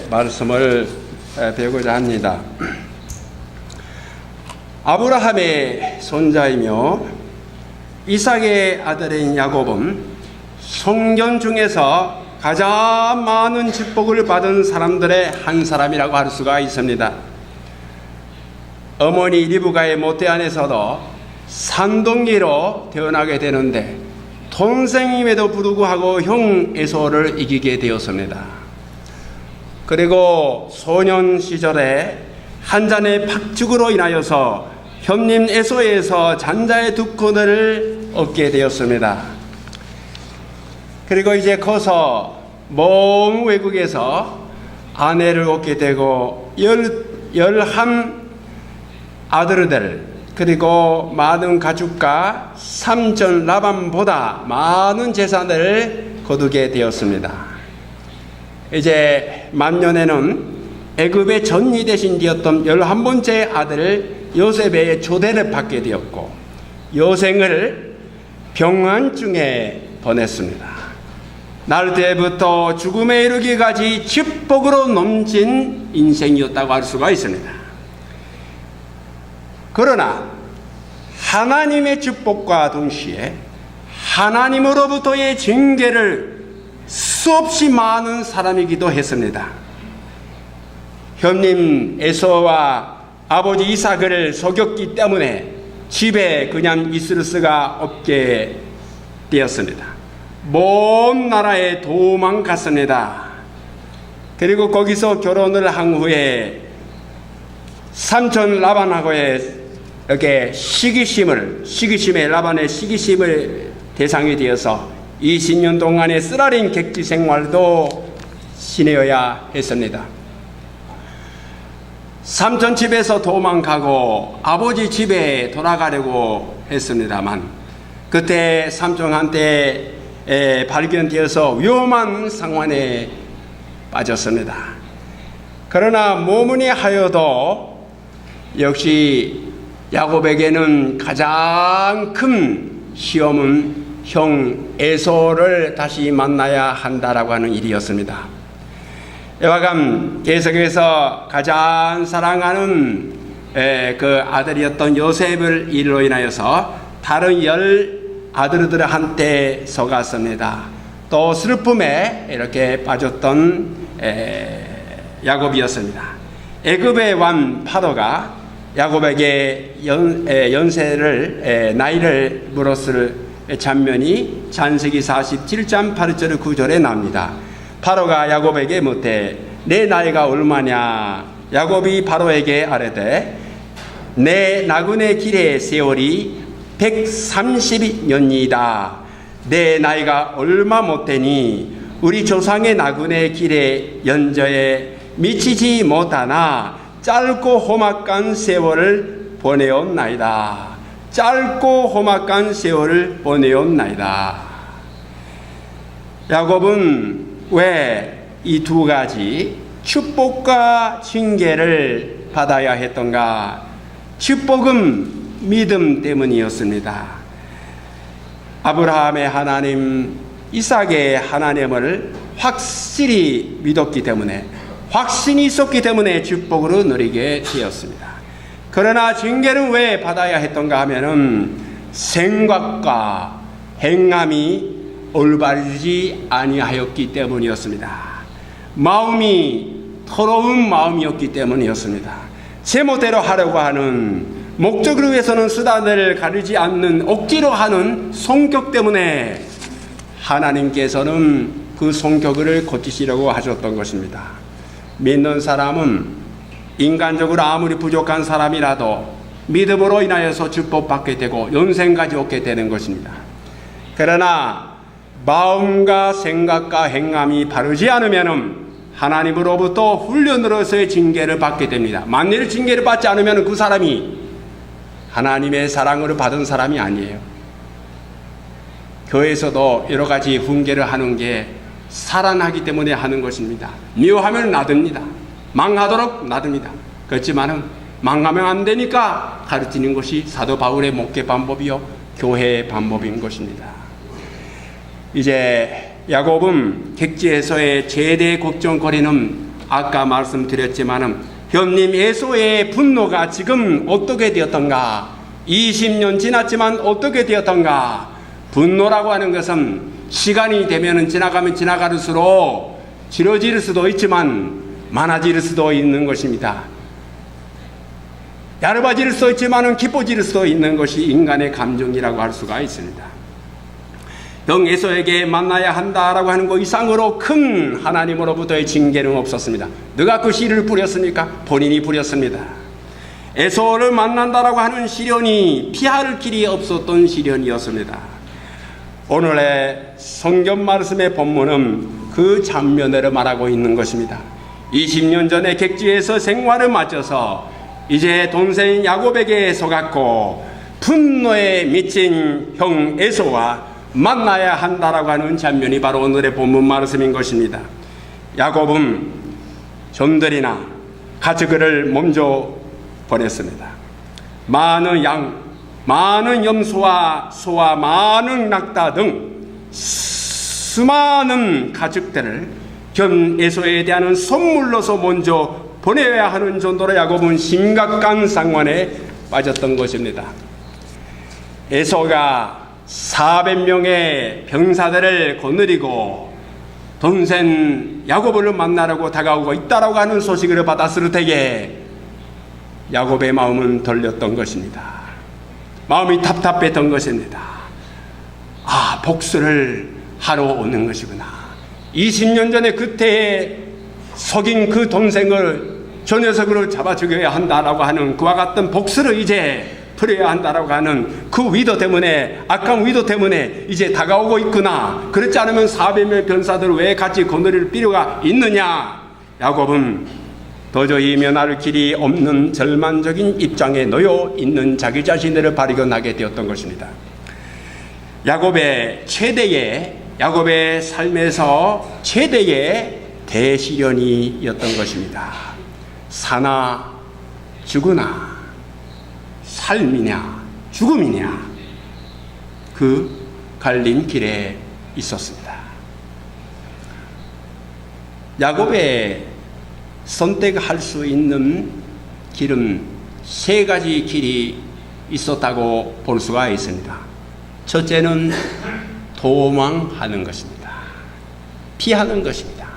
말씀을 배우고자 합니다. 아브라함의 손자이며 이삭의 아들인 야곱은 성경 중에서 가장 많은 축복을 받은 사람들의 한 사람이라고 할 수가 있습니다. 어머니 리브가의 모태 안에서도 산동기로 태어나게 되는데 동생임에도 불구하고 형 에서를 이기게 되었습니다. 그리고 소년 시절에 한 잔의 팍죽으로 인하여서 형님 에서에서 잔자의 두 콘을 얻게 되었습니다. 그리고 이제 커서 먼 외국에서 아내를 얻게 되고 11 아들들 그리고 많은 가축과 삼촌 라반보다 많은 재산을 거두게 되었습니다. 이제 만년에는 애굽의 전리 대신되었던 11번째 아들 요셉의 초대를 받게 되었고 여생을 병환중에 보냈습니다. 날 때부터 죽음에 이르기까지 축복으로 넘친 인생이었다고 할 수가 있습니다. 그러나 하나님의 축복과 동시에 하나님으로부터의 징계를 수없이 많은 사람이기도 했습니다. 형님 에서와 아버지 이삭을 속였기 때문에 집에 그냥 있을 수가 없게 되었습니다. 먼 나라에 도망갔습니다. 그리고 거기서 결혼을 한 후에 삼촌 라반하고의 이렇게 라반의 시기심을 대상이 되어서 20년 동안의 쓰라린 객지 생활도 지내어야 했습니다. 삼촌 집에서 도망가고 아버지 집에 돌아가려고 했습니다만 그때 삼촌한테 발견되어서 위험한 상황에 빠졌습니다. 그러나 모문이 하여도 역시 야곱에게는 가장 큰 시험은 형 에서를 다시 만나야 한다라고 하는 일이었습니다. 이와 같이 계속해서 가장 사랑하는 그 아들이었던 요셉을 일로 인하여서 다른 10 아들들한테 속았습니다. 또 슬픔에 이렇게 빠졌던 야곱이었습니다. 애굽의 왕 파로가 야곱에게 나이를 물었을 장면이 창세기 47장 8절 9절에 나옵니다. 파로가 야곱에게 묻되 내 나이가 얼마냐? 야곱이 파로에게 아뢰되 내 나그네 길의 세월이 130년이다. 내 나이가 얼마 못되니 우리 조상의 나그네 길의 연저에 미치지 못하나 짧고 험악한 세월을 보내었나이다. 짧고 험악한 세월을 보내었나이다. 야곱은 왜 이 두 가지 축복과 징계를 받아야 했던가? 축복은 믿음 때문이었습니다. 아브라함의 하나님, 이삭의 하나님을 확실히 믿었기 때문에, 확신이 있었기 때문에 축복으로 누리게 되었습니다. 그러나 징계는 왜 받아야 했던가 하면은 생각과 행함이 올바르지 아니하였기 때문이었습니다. 마음이 더러운 마음이었기 때문이었습니다. 제멋대로 하려고 하는, 목적을 위해서는 수단을 가리지 않는 억지로 하는 성격 때문에 하나님께서는 그 성격을 고치시려고 하셨던 것입니다. 믿는 사람은 인간적으로 아무리 부족한 사람이라도 믿음으로 인하여서 축복받게 되고 영생까지 얻게 되는 것입니다. 그러나 마음과 생각과 행함이 바르지 않으면 하나님으로부터 훈련으로서의 징계를 받게 됩니다. 만일 징계를 받지 않으면 그 사람이 하나님의 사랑을 받은 사람이 아니에요. 교회에서도 여러 가지 훈계를 하는 게 살아나기 때문에 하는 것입니다. 미워하면 놔둡니다. 망하도록 놔둡니다. 그렇지만은 망하면 안 되니까 가르치는 것이 사도 바울의 목회 방법이요 교회의 방법인 것입니다. 이제 야곱은 객지에서의 제대 걱정거리는 아까 말씀드렸지만은 형님 에서의 분노가 지금 어떻게 되었던가? 20년 지났지만 어떻게 되었던가? 분노라고 하는 것은 시간이 되면 지나가면 지나갈수록 길어질 수도 있지만 많아질 수도 있는 것입니다. 얇아질 수도 있지만 깊어질 수도 있는 것이 인간의 감정이라고 할 수가 있습니다. 형 에서에게 만나야 한다라고 하는 것 이상으로 큰 하나님으로부터의 징계는 없었습니다. 누가 그 씨를 뿌렸습니까? 본인이 뿌렸습니다. 에서를 만난다라고 하는 시련이 피할 길이 없었던 시련이었습니다. 오늘의 성경 말씀의 본문은 그 장면을 말하고 있는 것입니다. 20년 전에 객지에서 생활을 마쳐서 이제 동생 야곱에게 속았고 분노에 미친 형 에서와 만나야 한다라고 하는 장면이 바로 오늘의 본문 말씀인 것입니다. 야곱은 종들이나 가축을 먼저 보냈습니다. 많은 양, 많은 염소와 소와 많은 낙타 등 수많은 가축들을 형 에서에 대한 선물로서 먼저 보내야 하는 정도로 야곱은 심각한 상황에 빠졌던 것입니다. 에서가 400명의 병사들을 거느리고 동생 야곱을 만나려고 다가오고 있다라고 하는 소식을 받았을 때에 야곱의 마음은 떨렸던 것입니다. 마음이 답답했던 것입니다. 아, 복수를 하러 오는 것이구나. 20년 전에 그때에 속인 그 동생을 저 녀석으로 잡아 죽여야 한다라고 하는 그와 같은 복수를 이제 풀어야 한다라고 하는 그 위도 때문에, 악한 위도 때문에 이제 다가오고 있구나. 그렇지 않으면 400명 병사들을 왜 같이 거느릴 필요가 있느냐. 야곱은 도저히 면할 길이 없는 절망적인 입장에 놓여 있는 자기 자신을 발견하게 되었던 것입니다. 야곱의 삶에서 최대의 대시련이었던 것입니다. 사나 죽으나, 삶이냐 죽음이냐, 그 갈림길에 있었습니다. 야곱의 선택할 수 있는 길은 세 가지 길이 있었다고 볼 수가 있습니다. 첫째는 도망하는 것입니다. 피하는 것입니다.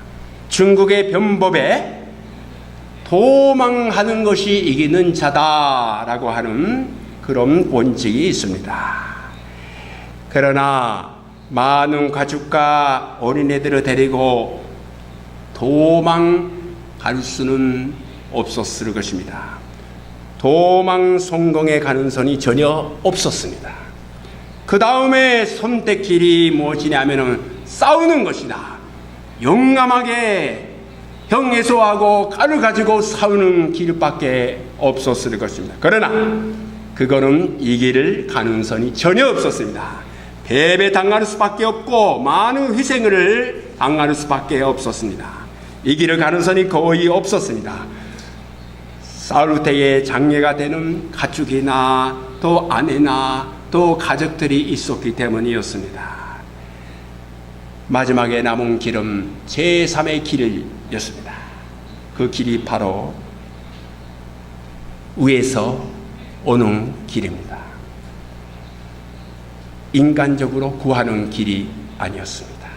중국의 변법에 도망하는 것이 이기는 자다라고 하는 그런 원칙이 있습니다. 그러나 많은 가축과 어린애들을 데리고 도망갈 수는 없었을 것입니다. 도망 성공의 가능성이 전혀 없었습니다. 그 다음에 선택길이 무엇이냐면 싸우는 것이다. 용감하게 형 에서하고 칼을 가지고 싸우는 길밖에 없었을 것입니다. 그러나 그거는 이길 가능성이 전혀 없었습니다. 패배당할 수밖에 없고 많은 희생을 당할 수밖에 없었습니다. 이길 가능성이 거의 없었습니다. 싸울 때에 장애가 되는 가축이나 또 아내나 또 가족들이 있었기 때문이었습니다. 마지막에 남은 길은 제3의 길이었습니다. 그 길이 바로 위에서 오는 길입니다. 인간적으로 구하는 길이 아니었습니다.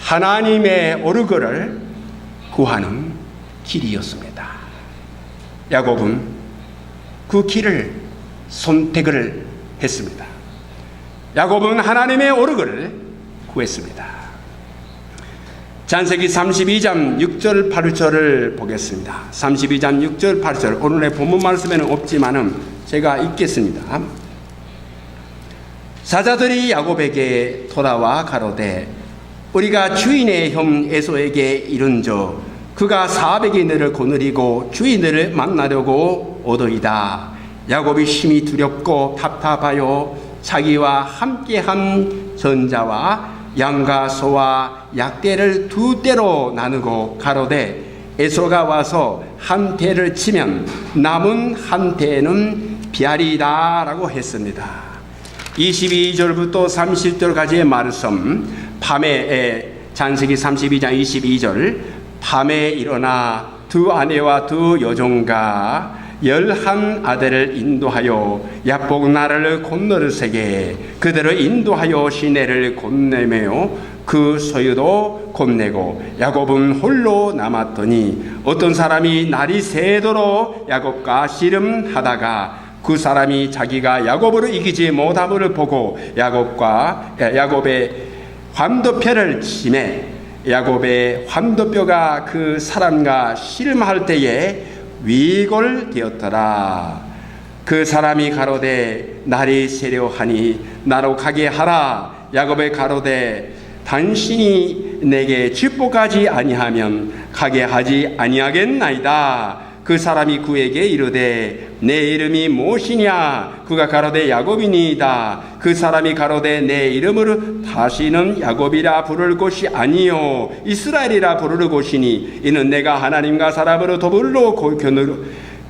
하나님의 얼굴을 구하는 길이었습니다. 야곱은 그 길을 선택을 했습니다. 야곱은 하나님의 얼굴을 구했습니다. 창세기 32장 6절 8절을 보겠습니다. 32장 6절 8절, 오늘의 본문 말씀에는 없지만은 제가 읽겠습니다. 사자들이 야곱에게 돌아와 가로되 우리가 주인의 형 에서에게 이른저 그가 400이 너를 거느리고 주인을 만나려고 오더이다. 야곱이 심히 두렵고 답답하여 자기와 함께한 전자와 양과 소와 약대를 두 대로 나누고 가로되 에서가 와서 한 대를 치면 남은 한 대는 비하리라 라고 했습니다. 22절부터 30절까지의 말씀, 밤에 창세기 32장 22절, 밤에 일어나 두 아내와 두 여종과 11 아들을 인도하여 야복 나라를 건너르세게 그들을 인도하여 시내를 건네며 그 소유도 건네고 야곱은 홀로 남았더니 어떤 사람이 날이 새도록 야곱과 씨름하다가 그 사람이 자기가 야곱을 이기지 못함을 보고 야곱의 환도뼈를 치매 야곱의 환도뼈가 그 사람과 씨름할 때에 위골되었더라. 그 사람이 가로되 날이 새려하니 나로 가게 하라. 야곱의 가로되 당신이 내게 축복하지 아니하면 가게 하지 아니하겠나이다. 그 사람이 그에게 이르되 내 이름이 무엇이냐? 그가 가로되 야곱이니이다. 그 사람이 가로되 내 이름을 다시는 야곱이라 부를 것이 아니요 이스라엘이라 부를 것이니 이는 내가 하나님과 사람으로 더불어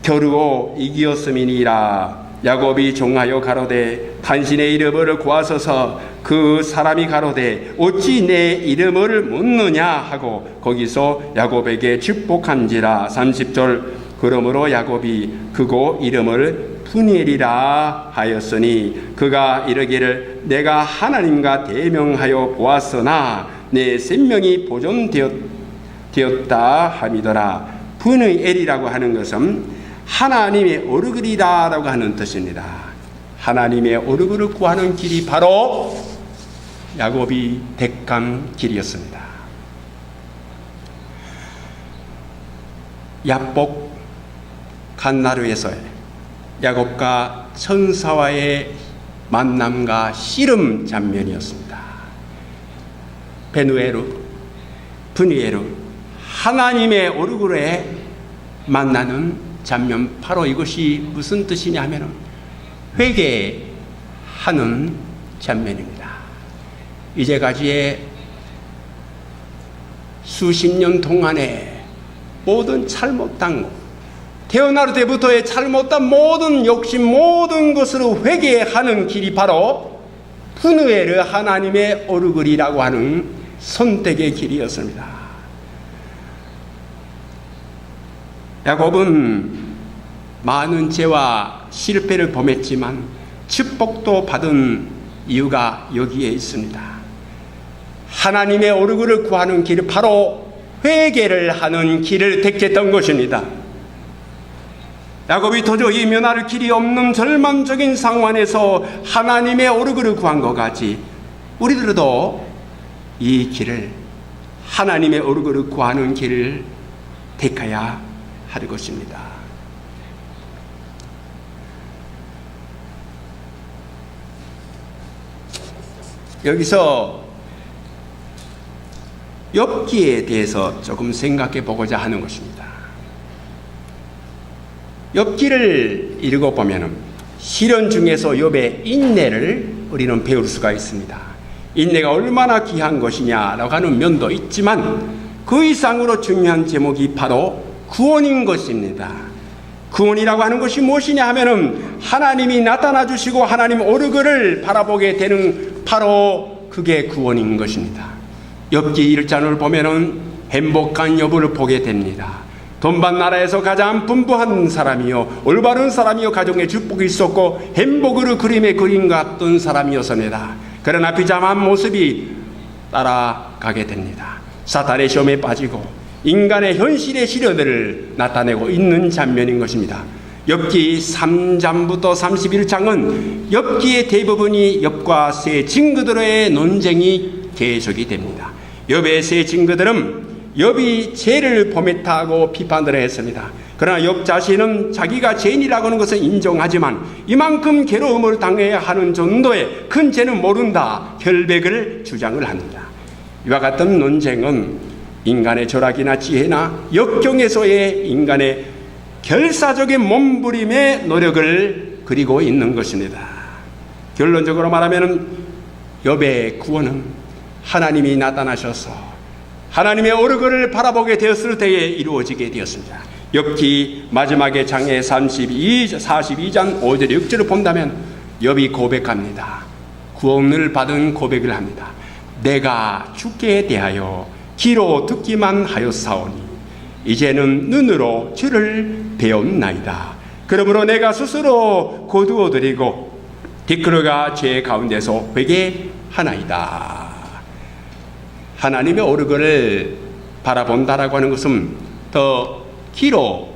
겨루고 이기었음이니라. 야곱이 종하여 가로되 당신의 이름을 구하소서. 그 사람이 가로되 어찌 내 이름을 묻느냐 하고 거기서 야곱에게 축복한지라. 30절 그러므로 야곱이 그곳 이름을 푸니엘이라 하였으니 그가 이르기를 내가 하나님과 대명하여 보았으나 내 생명이 보존되었다 함이더라. 푸니엘이라고 하는 것은 하나님의 얼굴이라고 하는 뜻입니다. 하나님의 얼굴을 구하는 길이 바로 야곱이 택한 길이었습니다. 야복 갓나루에서의 야곱과 천사와의 만남과 씨름 장면이었습니다. 푸니에루 하나님의 얼굴에 만나는 장면, 바로 이것이 무슨 뜻이냐 하면 회개하는 장면입니다. 이제까지의 수십 년 동안에 모든 잘못한 것, 태어날 때부터의 잘못한 모든 욕심, 모든 것으로 회개하는 길이 바로 푸누에르 하나님의 얼굴이라고 하는 선택의 길이었습니다. 야곱은 많은 죄와 실패를 범했지만 축복도 받은 이유가 여기에 있습니다. 하나님의 얼굴을 구하는 길은 바로 회개를 하는 길을 택했던 것입니다. 야곱이 도저히 면할 길이 없는 절망적인 상황에서 하나님의 얼굴을 구한 것 같이 우리들도 이 길을, 하나님의 얼굴을 구하는 길을 택해야 할 것입니다. 여기서 욥기에 대해서 조금 생각해 보고자 하는 것입니다. 욥기를 읽어보면 시련 중에서 욥의 인내를 우리는 배울 수가 있습니다. 인내가 얼마나 귀한 것이냐라고 하는 면도 있지만 그 이상으로 중요한 제목이 바로 구원인 것입니다. 구원이라고 하는 것이 무엇이냐 하면은 하나님이 나타나 주시고 하나님 얼굴을 바라보게 되는 바로 그게 구원인 것입니다. 욥기 1장을 보면은 행복한 욥을 보게 됩니다. 돈밭 나라에서 가장 분부한 사람이요 올바른 사람이요 가정에 축복이 있었고 행복을 그림에 그림 같던 사람이었습니다. 그러나 비참한 모습이 따라가게 됩니다. 사탄의 시험에 빠지고 인간의 현실의 시련들을 나타내고 있는 장면인 것입니다. 욥기 3장부터 31장은 욥기의 대부분이 욥과 세 친구들의 논쟁이 계속이 됩니다. 욥의 세 친구들은 욥이 죄를 범했다고 비판을 했습니다. 그러나 욥 자신은 자기가 죄인이라고 하는 것을 인정하지만 이만큼 괴로움을 당해야 하는 정도의 큰 죄는 모른다 결백을 주장을 합니다. 이와 같은 논쟁은 인간의 철학이나 지혜나 역경에서의 인간의 결사적인 몸부림의 노력을 그리고 있는 것입니다. 결론적으로 말하면 욥의 구원은 하나님이 나타나셔서 하나님의 얼굴을 바라보게 되었을 때에 이루어지게 되었습니다. 욥기 마지막에 장에 42장 5절 6절을 본다면 욥이 고백합니다. 구원을 받은 고백을 합니다. 내가 주께 대하여 귀로 듣기만 하였사오니 이제는 눈으로 주를 배움나이다. 그러므로 내가 스스로 거두어드리고 뒷걸어가 죄 가운데서 회개하나이다. 하나님의 오르거를 바라본다라고 하는 것은 더 귀로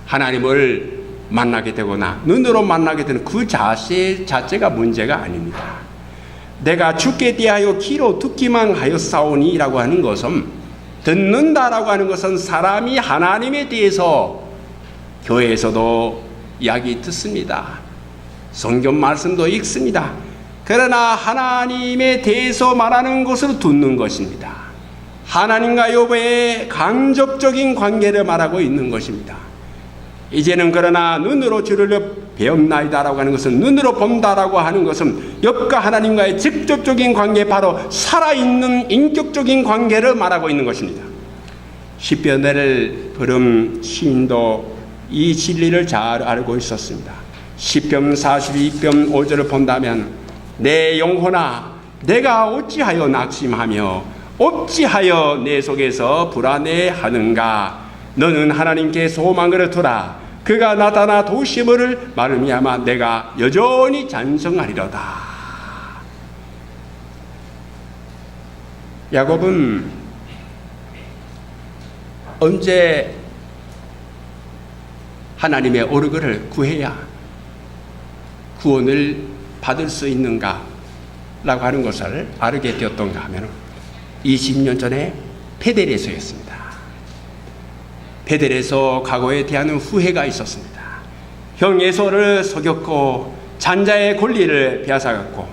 하나님을 만나게 되거나 눈으로 만나게 되는 그 자세 자체가 문제가 아닙니다. 내가 주께 대하여 귀로 듣기만 하여 싸우니라고 하는 것은, 듣는다라고 하는 것은 사람이 하나님에 대해서 교회에서도 이야기 듣습니다. 성경 말씀도 읽습니다. 그러나 하나님에 대해서 말하는 것을 듣는 것입니다. 하나님과 여호와의 간접적인 관계를 말하고 있는 것입니다. 이제는 그러나 눈으로 주를 배움나이다라고 하는 것은, 눈으로 본다라고 하는 것은 옆과 하나님과의 직접적인 관계, 바로 살아있는 인격적인 관계를 말하고 있는 것입니다. 시편을 부른 시인도 이 진리를 잘 알고 있었습니다. 시편 42편 5절을 본다면, 내 영혼아 내가 어찌하여 낙심하며 어찌하여 내 속에서 불안해하는가. 너는 하나님께 소망을 두라. 그가 나타나 도심을 말미암아 내가 여전히 찬송하리로다. 야곱은 언제 하나님의 오르거를 구해야 구원을 받을 수 있는가 라고 하는 것을 알게 되었던가 하면 20년 전에 베델에서였습니다. 베델에서 과거에 대한 후회가 있었습니다. 형 에서를 속였고 잔자의 권리를 빼앗아갔고,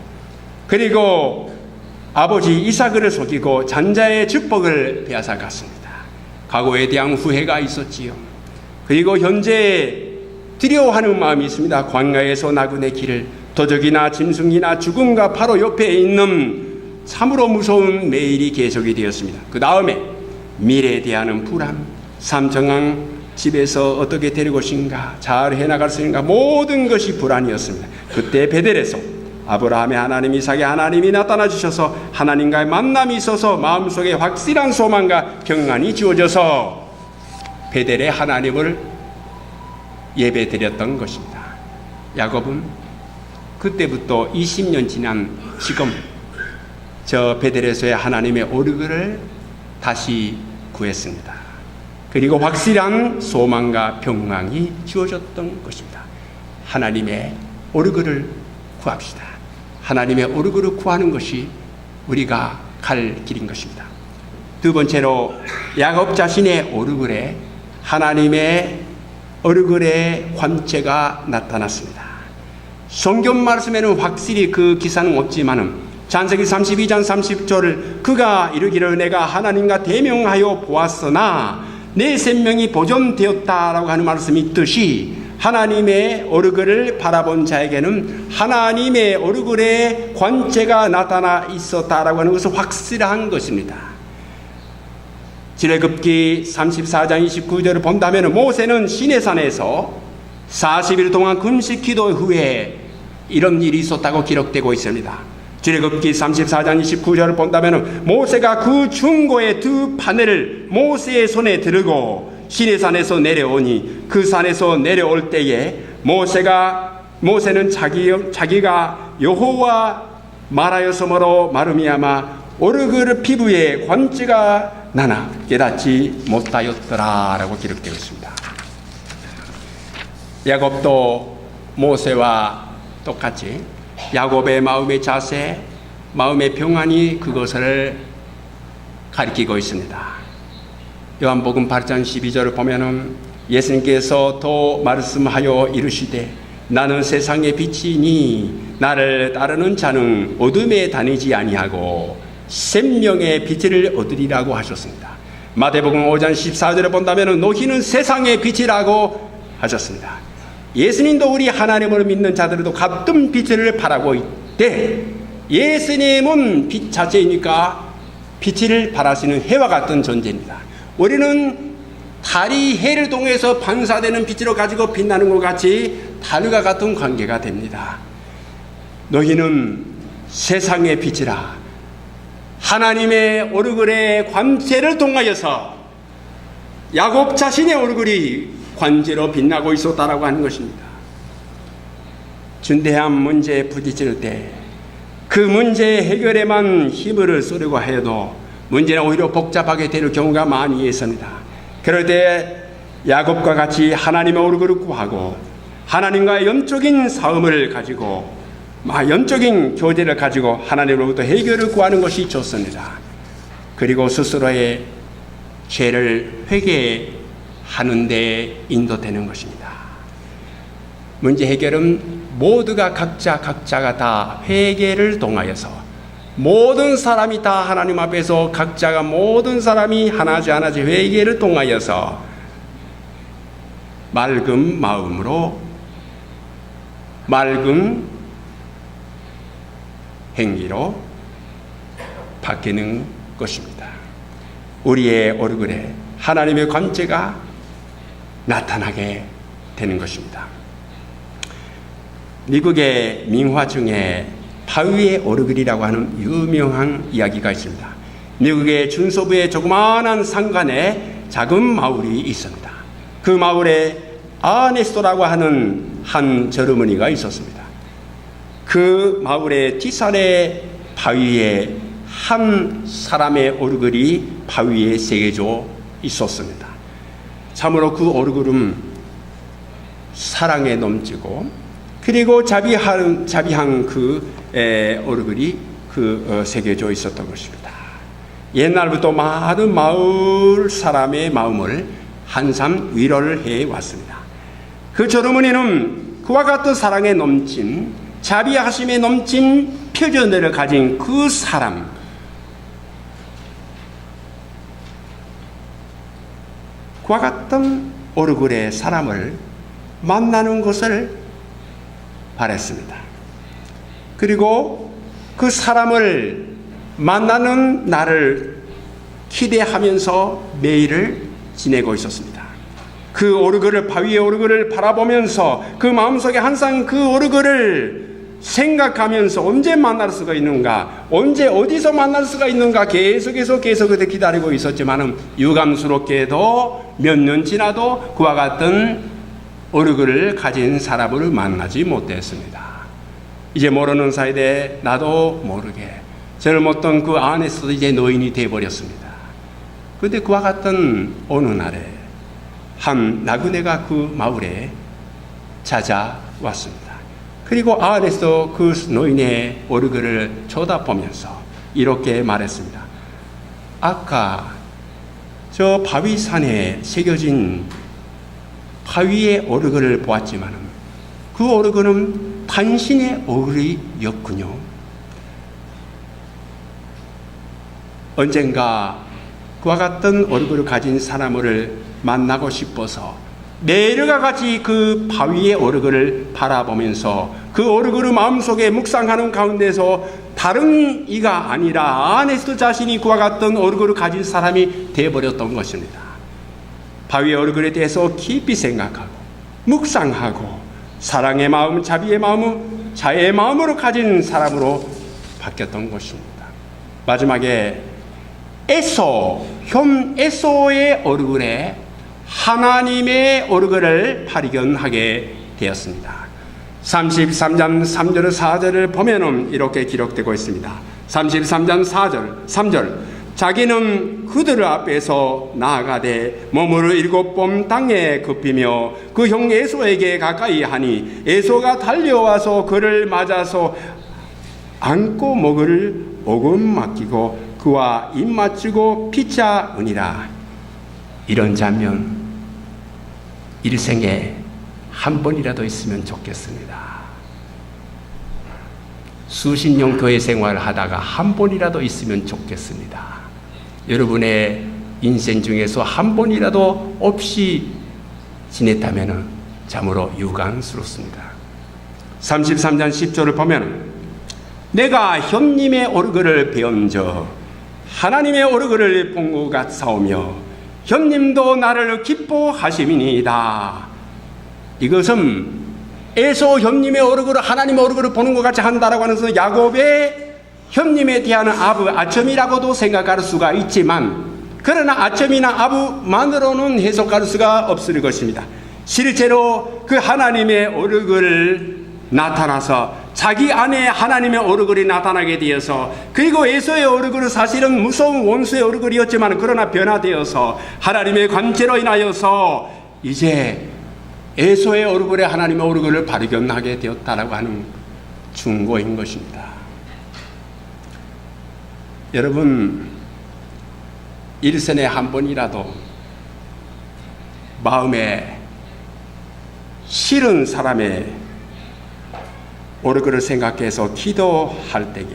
그리고 아버지 이삭을 속이고 잔자의 축복을 빼앗아갔습니다. 과거에 대한 후회가 있었지요. 그리고 현재 두려워하는 마음이 있습니다. 광야에서 나그네 길을, 도적이나 짐승이나 죽음과 바로 옆에 있는 참으로 무서운 매일이 계속이 되었습니다. 그 다음에 미래에 대한 불안, 삼정왕 집에서 어떻게 될 것인가, 잘 해나갈 수 있는가, 모든 것이 불안이었습니다. 그때 베델에서 아브라함의 하나님, 이삭의 하나님이 나타나 주셔서 하나님과의 만남이 있어서 마음속에 확실한 소망과 경안이 주어져서 베델의 하나님을 예배드렸던 것입니다. 야곱은 그때부터 20년 지난 지금 저 베델에서의 하나님의 오르거를 다시 구했습니다. 그리고 확실한 소망과 평강이 주어졌던 것입니다. 하나님의 오르거를 구합시다. 하나님의 오르거를 구하는 것이 우리가 갈 길인 것입니다. 두 번째로 야곱 자신의 오르거에 하나님의 오르거의 관체가 나타났습니다. 성경 말씀에는 확실히 그 기사는 없지만은 창세기 32장 30절을 그가 이르기를 내가 하나님과 대명하여 보았으나 내 생명이 보존되었다라고 하는 말씀이 있듯이, 하나님의 오르거를 바라본 자에게는 하나님의 오르거의 관체가 나타나 있었다라고 하는 것은 확실한 것입니다. 출애굽기 34장 29절을 본다면 모세는 시내산에서 40일 동안 금식 기도 후에 이런 일이 있었다고 기록되고 있습니다. 출애굽기 34장 29절을 본다면 모세가 그 중고의 두 바늘을 모세의 손에 들고 시내산에서 내려오니, 그 산에서 내려올 때에 모세는 자기가 여호와 말하였으므로 말미암아 오르그 피부에 관지가 나나 깨닫지 못하였더라 라고 기록되어 있습니다. 야곱도 모세와 똑같이 야곱의 마음의 자세, 마음의 평안이 그것을 가리키고 있습니다. 요한복음 8장 12절을 보면은 예수님께서 또 말씀하여 이르시되 나는 세상의 빛이니 나를 따르는 자는 어둠에 다니지 아니하고 생명의 빛을 얻으리라고 하셨습니다. 마태복음 5장 14절을 본다면 너희는 세상의 빛이라고 하셨습니다. 예수님도 우리 하나님을 믿는 자들도 같은 빛을 바라고 있대. 예수님은 빛 자체이니까 빛을 발하시는 해와 같은 존재입니다. 우리는 달이 해를 통해서 반사되는 빛으로 가지고 빛나는 것 같이 달과 같은 관계가 됩니다. 너희는 세상의 빛이라. 하나님의 오르골의 관체를 통하여서 야곱 자신의 얼굴이 관제로 빛나고 있었다라고 하는 것입니다. 중대한 문제에 부딪힐 때 그 문제 해결에만 힘을 쓰려고 해도 문제는 오히려 복잡하게 되는 경우가 많이 있습니다. 그럴 때 야곱과 같이 하나님의 얼굴을 구하고 하나님과의 영적인 싸움을 가지고 영적인 교제를 가지고 하나님으로부터 해결을 구하는 것이 좋습니다. 그리고 스스로의 죄를 회개하는 데 인도되는 것입니다. 문제 해결은 모두가 각자가 다 회개를 통하여서 모든 사람이 다 하나님 앞에서 각자가 모든 사람이 하나씩 회개를 통하여서 맑은 마음으로 맑은 행위로 바뀌는 것입니다. 우리의 얼굴에 하나님의 관제가 나타나게 되는 것입니다. 미국의 민화 중에 바위의 얼굴이라고 하는 유명한 이야기가 있습니다. 미국의 중서부의 조그마한 산간에 작은 마을이 있습니다. 그 마을에 아네스토라고 하는 한 젊은이가 있었습니다. 그 마을의 뒷산의 바위에 한 사람의 얼굴이 바위에 새겨져 있었습니다. 참으로 그 얼굴은 사랑에 넘치고 그리고 자비한 그 얼굴이 새겨져 있었던 것입니다. 옛날부터 많은 마을 사람의 마음을 항상 위로를 해왔습니다. 그 젊은이는 그와 같은 사랑에 넘친 자비하심에 넘친 표정들을 가진 그 사람, 그와 같은 얼굴의 사람을 만나는 것을 바랬습니다. 그리고 그 사람을 만나는 날을 기대하면서 매일을 지내고 있었습니다. 그 얼굴을, 바위의 얼굴을 바라보면서 그 마음속에 항상 그 얼굴을 생각하면서 언제 만날 수가 있는가, 언제 어디서 만날 수가 있는가 계속해서 기다리고 있었지만은 유감스럽게도 몇 년 지나도 그와 같은 얼굴을 가진 사람을 만나지 못했습니다. 이제 모르는 사이에 나도 모르게 젊었던 그 안에서도 이제 노인이 되어버렸습니다. 그런데 그와 같은 어느 날에 한 나그네가 그 마을에 찾아왔습니다. 그리고 안에서 그 노인의 얼굴을 쳐다보면서 이렇게 말했습니다. 아까 저 바위산에 새겨진 바위의 얼굴을 보았지만 그 얼굴은 당신의 얼굴이었군요. 언젠가 그와 같은 얼굴을 가진 사람을 만나고 싶어서 매일과 같이 그 바위의 얼굴을 바라보면서 그 얼굴을 마음속에 묵상하는 가운데서 다른 이가 아니라 아네스토 자신이 그와 같은 얼굴을 가진 사람이 되어버렸던 것입니다. 바위의 얼굴에 대해서 깊이 생각하고 묵상하고 사랑의 마음, 자비의 마음, 자애의 마음으로 가진 사람으로 바뀌었던 것입니다. 마지막에 현 에서의 얼굴에 하나님의 얼굴을 발견하게 되었습니다. 33장 3절 4절을 보면은 이렇게 기록되고 있습니다. 33장 3절 자기는 그들 앞에서 나아가되 몸을 7번 땅에 굽히며 그 형 에서에게 가까이 하니 에서가 달려와서 그를 맞아서 안고 목을 오금 맡기고 그와 입 맞추고 피자으니라. 이런 장면 일생에 한 번이라도 있으면 좋겠습니다. 수십 년 교회 생활을 하다가 한 번이라도 있으면 좋겠습니다. 여러분의 인생 중에서 한 번이라도 없이 지냈다면 참으로 유감스럽습니다. 33장 10절을 보면 내가 형님의 얼굴을 배운저 하나님의 얼굴을 본 것 같사오며 형님도 나를 기뻐하심이니이다. 이것은 에서 형님의 얼굴을 하나님의 얼굴을 보는 것 같이 한다라고 하는 것은 야곱의 형님에 대한 아첨이라고도 생각할 수가 있지만 그러나 아첨이나 아부만으로는 해석할 수가 없을 것입니다. 실제로 그 하나님의 얼굴 나타나서 자기 안에 하나님의 얼굴이 나타나게 되어서, 그리고 에서의 얼굴은 사실은 무서운 원수의 얼굴이었지만 그러나 변화되어서 하나님의 관계로 인하여서 이제 에서의 얼굴에 하나님의 얼굴을 발견하게 되었다라고 하는 증거인 것입니다. 여러분, 일생에 한 번이라도 마음에 싫은 사람의 얼굴을 생각해서 기도할 때에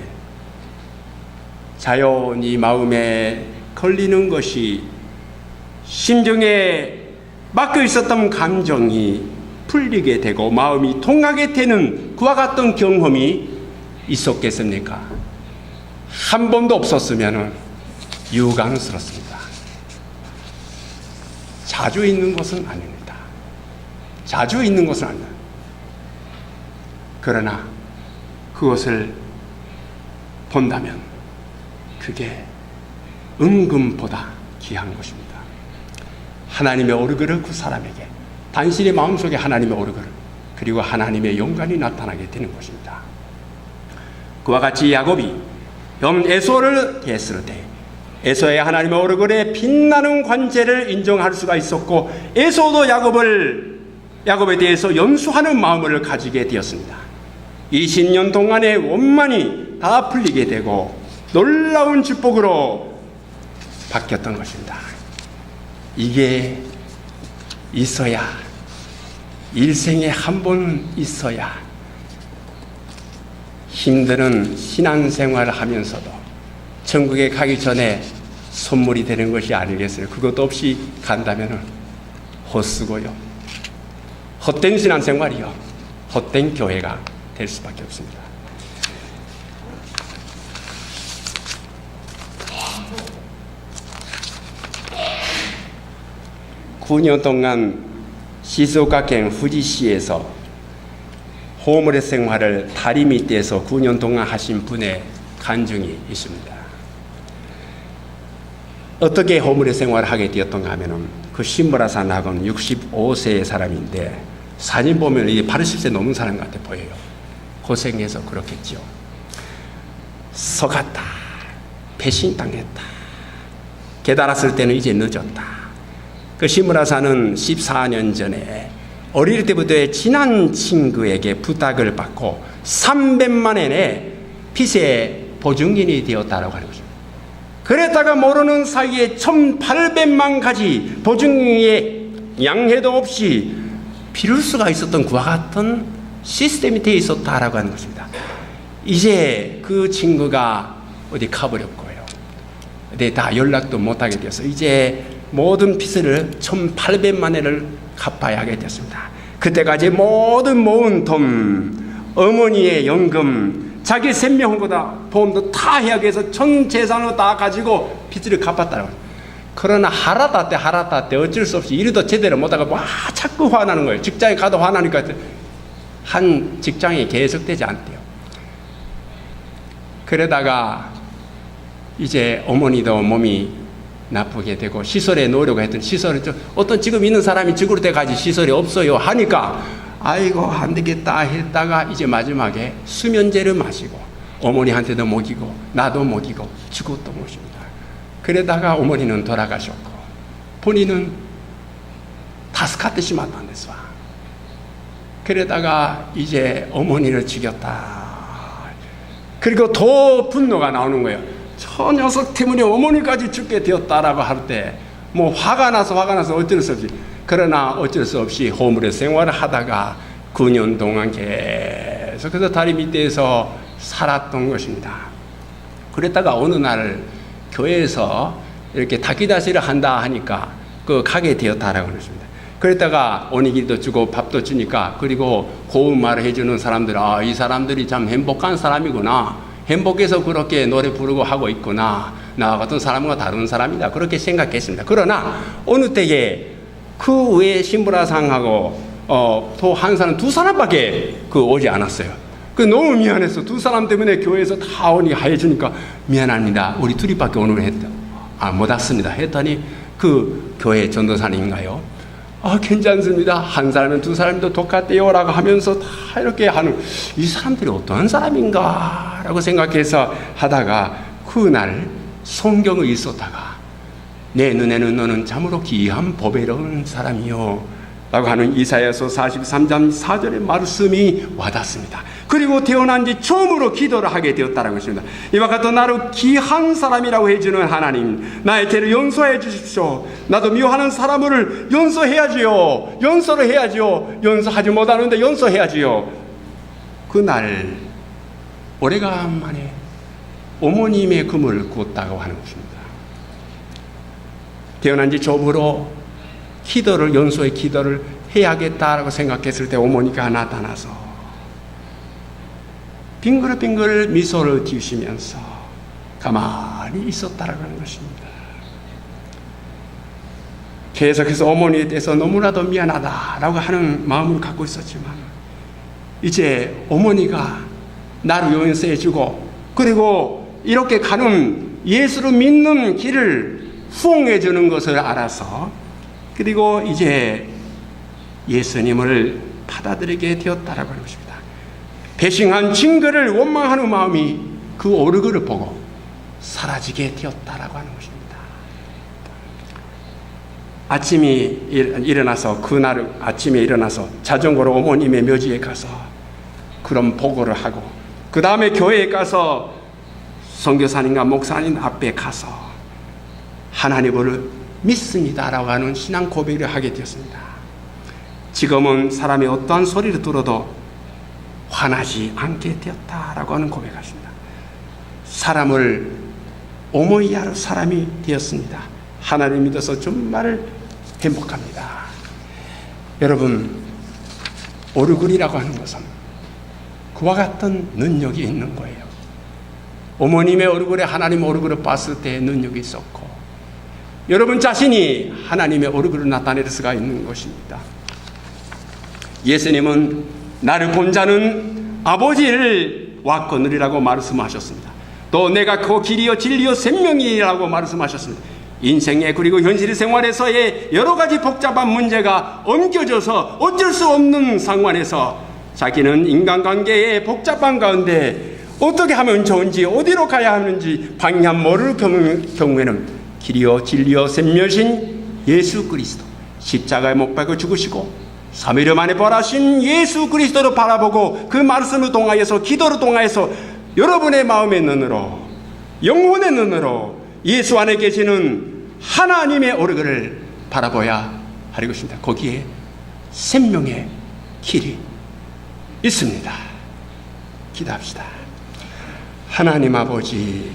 자연히 마음에 걸리는 것이, 심정에 막혀 있었던 감정이 풀리게 되고 마음이 통하게 되는 그와 같은 경험이 있었겠습니까? 한 번도 없었으면 유감스럽습니다. 자주 있는 것은 아닙니다. 자주 있는 것은 아닙니다. 그러나 그것을 본다면 그게 은금보다 귀한 것입니다. 하나님의 얼굴을 그 사람에게, 당신의 마음속에 하나님의 얼굴, 그리고 하나님의 영광이 나타나게 되는 것입니다. 그와 같이 야곱이 형 에서를 대했을 때 에서의 하나님의 얼굴에 빛나는 관계를 인정할 수가 있었고, 에서도 야곱에 대해서 연수하는 마음을 가지게 되었습니다. 20년 동안의 원만이 다 풀리게 되고 놀라운 축복으로 바뀌었던 것입니다. 이게 있어야, 일생에 한 번 있어야 힘드는 신앙생활을 하면서도 천국에 가기 전에 선물이 되는 것이 아니겠어요? 그것도 없이 간다면 헛수고요, 헛된 신앙생활이요, 헛된 교회가 될 수밖에 없습니다. (9년) 동안 시즈오카県 富士市에서 호모레 생활을 다리 밑에서 9년 동안 하신 분의 간증이 있습니다. 어떻게 호모레 생활을 하게 되었던가 하면은, 그 시무라산학은 65세의 사람인데 사진 보면 이게 80세 넘은 사람 같아 보여요. 고생해서 그렇겠죠. 속았다, 배신당했다, 깨달았을 때는 이제 늦었다. 그 시무라산은 14년 전에 어릴 때부터의 친한 친구에게 부탁을 받고 300만 엔의 빚의 보증인이 되었다라고 하는 것입니다. 그랬다가 모르는 사이에 1800만 가지 보증의 양해도 없이 빌을 수가 있었던 그와 같은 시스템이 되어 있었다라고 하는 것입니다. 이제 그 친구가 어디 가버렸고요. 근데 다 연락도 못하게 되어서 이제 모든 빚을 1800만 엔을 갚아야 하게 됐습니다. 그때까지 모든 모은 돈, 어머니의 연금, 자기 생명보다 보험도 다 해야 해서 전 재산을 다 가지고 빚을 갚았다고. 그러나 하라다 때 어쩔 수 없이 일도 제대로 못하고 와 자꾸 화나는 거예요. 직장에 가도 화나니까 한 직장이 계속되지 않대요. 그러다가 이제 어머니도 몸이 나쁘게 되고 시설에 놓으려고 했더니 시설에 어떤 지금 있는 사람이 죽을 때까지 시설이 없어요 하니까 아이고 안 되겠다 했다가 이제 마지막에 수면제를 마시고 어머니한테도 먹이고 나도 먹이고 죽었던 것입니다. 그러다가 어머니는 돌아가셨고 본인은 다스카트 시마탄 데스 와. 그러다가 이제 어머니를 죽였다. 그리고 더 분노가 나오는 거예요. 저 녀석 때문에 어머니까지 죽게 되었다라고 할 때 뭐 화가 나서 어쩔 수 없이, 그러나 어쩔 수 없이 호물의 생활을 하다가 9년 동안 계속해서 다리 밑에서 살았던 것입니다. 그랬다가 어느 날 교회에서 이렇게 다키다시를 한다 하니까 그 가게 되었다라고 하십니다. 그랬다가 오니기도 주고 밥도 주니까, 그리고 고운 말을 해주는 사람들, 아, 이 사람들이 참 행복한 사람이구나, 행복해서 그렇게 노래 부르고 하고 있구나, 나와 같은 사람과 다른 사람이다, 그렇게 생각했습니다. 그러나 어느 때에 그 외에 신부라상하고 또 한 사람, 두 사람밖에 오지 않았어요. 그 너무 미안해서 두 사람 때문에 교회에서 다 오니 해주니까 미안합니다, 우리 둘이밖에 오늘 했다. 못 왔습니다 했더니 그 교회 전도사님인가요? 괜찮습니다. 한 사람은 두 사람도 똑같대요 라고 하면서 다 이렇게 하는, 이 사람들이 어떤 사람인가 라고 생각해서 하다가 그날 성경을 읽었다가 내 눈에는 너는 참으로 귀한 보배로운 사람이요 라고 하는 이사야서 43장 4절의 말씀이 와닿습니다. 그리고 태어난 지 처음으로 기도를 하게 되었다는 것입니다. 이와 같은 나를 귀한 사람이라고 해주는 하나님, 나의 죄를 용서해 주십시오. 나도 미워하는 사람을 용서해야지요. 용서를 해야지요. 용서하지 못하는데 용서해야지요. 그날 오래간만에 어머님의 금을 꿨다고 하는 것입니다. 태어난 지 처음으로 기도를, 용서의 기도를 해야겠다라고 생각했을 때 어머니가 나타나서 빙글빙글 미소를 띄우시면서 가만히 있었다라고 하는 것입니다. 계속해서 어머니에 대해서 너무나도 미안하다라고 하는 마음을 갖고 있었지만 이제 어머니가 나를 용서해주고 그리고 이렇게 가는 예수를 믿는 길을 후원해 주는 것을 알아서 그리고 이제 예수님을 받아들이게 되었다라고 하는 것입니다. 배신한 친구를 원망하는 마음이 그 얼굴을 보고 사라지게 되었다라고 하는 것입니다. 아침에 일어나서 그날 아침에 일어나서 자전거로 어머님의 묘지에 가서 그런 보고를 하고 그 다음에 교회에 가서 선교사님과 목사님 앞에 가서 하나님을 믿습니다라고 하는 신앙 고백을 하게 되었습니다. 지금은 사람이 어떠한 소리를 들어도 화나지 않게 되었다라고 하는 고백하십니다. 사람을 어머니할 사람이 되었습니다. 하나님 믿어서 정말 행복합니다. 여러분, 얼굴이라고 하는 것은 그와 같은 능력이 있는 거예요. 어머님의 얼굴에 하나님 얼굴을 봤을 때 능력이 있었고 여러분 자신이 하나님의 얼굴을 나타낼 수가 있는 것입니다. 예수님은 나를 본 자는 아버지를 왔거느리라고 말씀하셨습니다. 또 내가 그 길이요 진리요 생명이라고 말씀하셨습니다. 인생에 그리고 현실 생활에서의 여러 가지 복잡한 문제가 엉겨져서 어쩔 수 없는 상황에서 자기는 인간관계의 복잡한 가운데 어떻게 하면 좋은지 어디로 가야 하는지 방향 모를 경우에는 길이요 진리요 생명이신 예수 그리스도 십자가에 못 박혀 죽으시고 3일 만에 부활하신 예수 그리스도를 바라보고 그 말씀을 통하여서 기도를 통하여서 여러분의 마음의 눈으로 영혼의 눈으로 예수 안에 계시는 하나님의 얼굴을 바라봐야 할 것입니다. 거기에 생명의 길이 있습니다. 기도합시다. 하나님 아버지,